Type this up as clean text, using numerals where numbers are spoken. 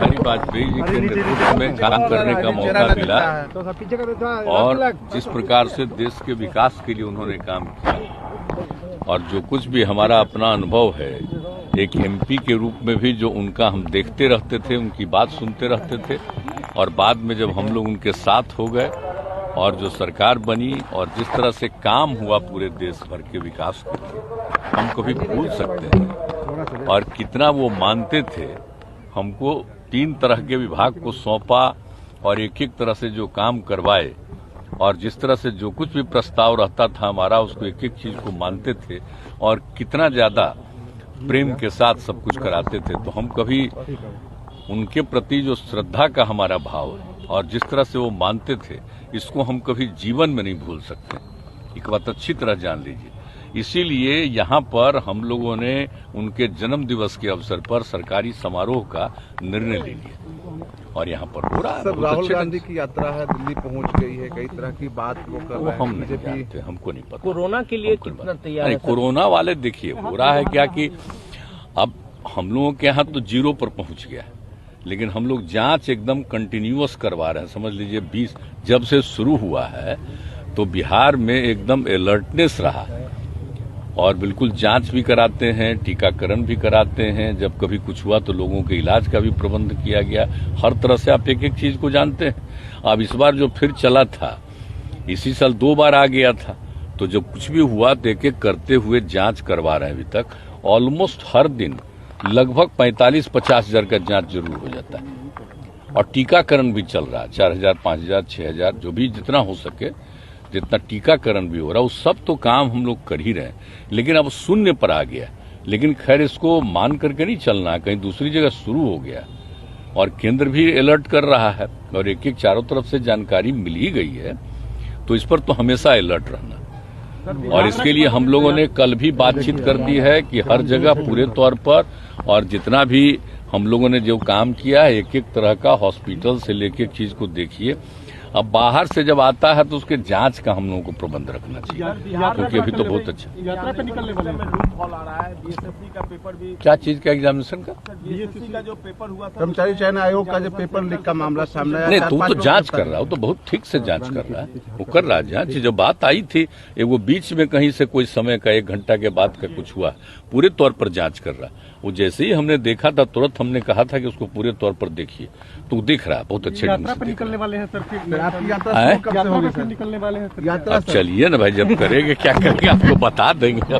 बिहारी वाजपेयी जी के नेतृत्व में काम करने का मौका मिला और जिस प्रकार से देश के विकास के लिए उन्होंने काम किया और जो कुछ भी हमारा अपना अनुभव है एक एमपी के रूप में भी जो उनका हम देखते रहते थे, उनकी बात सुनते रहते थे और बाद में जब हम लोग उनके साथ हो गए और जो सरकार बनी और जिस तरह से काम हुआ पूरे देश भर के विकास के लिए हम कभी भूल सकते हैं। और कितना वो मानते थे, हमको 3 तरह के विभाग को सौंपा और एक एक तरह से जो काम करवाए और जिस तरह से जो कुछ भी प्रस्ताव रहता था हमारा उसको एक एक चीज को मानते थे और कितना ज्यादा प्रेम के साथ सब कुछ कराते थे। तो हम कभी उनके प्रति जो श्रद्धा का हमारा भाव है और जिस तरह से वो मानते थे इसको हम कभी जीवन में नहीं भूल सकते। एक बात अच्छी तरह जान लीजिए। इसीलिए यहाँ पर हम लोगों ने उनके जन्म दिवस के अवसर पर सरकारी समारोह का निर्णय ले लिया और यहाँ पर हो रहा है। राहुल गांधी की यात्रा है, दिल्ली पहुंच गई है, कई तरह की बात वो कर रहे हैं। हम नहीं जानते, हमको नहीं पता। कोरोना के लिए कितना तैयार है? कोरोना वाले देखिए हो रहा है क्या कि अब हम लोगों के यहाँ तो 0 पर पहुंच गया है, लेकिन हम लोग जांच एकदम कंटिन्यूअस करवा रहे हैं। समझ लीजिए 20 जब से शुरू हुआ है तो बिहार में एकदम अलर्टनेस रहा है और बिल्कुल जांच भी कराते हैं, टीकाकरण भी कराते हैं। जब कभी कुछ हुआ तो लोगों के इलाज का भी प्रबंध किया गया। हर तरह से आप एक एक चीज को जानते हैं। अब इस बार जो फिर चला था, इसी साल 2 बार आ गया था, तो जब कुछ भी हुआ तो एक एक करते हुए जांच करवा रहे हैं। अभी तक ऑलमोस्ट हर दिन लगभग 45-50 हजार का जांच जरूर हो जाता है और टीकाकरण भी चल रहा है। 4000, 5000, 6000 जो भी जितना हो सके, जितना टीकाकरण भी हो रहा है, उस सब तो काम हम लोग कर ही रहे हैं। लेकिन अब 0 पर आ गया। लेकिन खैर इसको मान करके नहीं चलना, कहीं दूसरी जगह शुरू हो गया और केंद्र भी अलर्ट कर रहा है और एक एक चारों तरफ से जानकारी मिल ही गई है, तो इस पर तो हमेशा अलर्ट रहना। और इसके लिए हम लोगों ने कल भी बातचीत कर दी है कि हर जगह पूरे तौर पर और जितना भी हम लोगों ने जो काम किया है एक एक तरह का हॉस्पिटल से लेके चीज को देखिए। अब बाहर से जब आता है तो उसके जांच का हम लोगों को प्रबंध रखना चाहिए, क्योंकि अभी तो बहुत अच्छा यात्रा पे निकलने वाले लूपहॉल आ रहा है। बीएसएससी का पेपर भी, क्या चीज का एग्जामिनेशन का, बीएसएससी का जो पेपर हुआ था, कर्मचारी चयन आयोग का जो पेपर लीक का मामला सामने आया। नहीं तो जांच कर रहा है, वो तो बहुत ठीक से जांच कर रहा है, वो कर रहा है जांच। जो बात आई थी वो बीच में कहीं से कोई समय का 1 घंटा के बाद का कुछ हुआ, पूरे तौर पर जांच कर रहा है। वो जैसे ही हमने देखा था तुरंत हमने कहा था कि उसको पूरे तौर पर देखिए, तो दिख रहा है बहुत अच्छे ढंग से। निकलने वाले हैं सर, फिर आपकी यात्रा कब से होगी सर? निकलने वाले हैं यात्रा अब चलिए ना भाई, जब करेंगे क्या करेंगे आपको बता देंगे।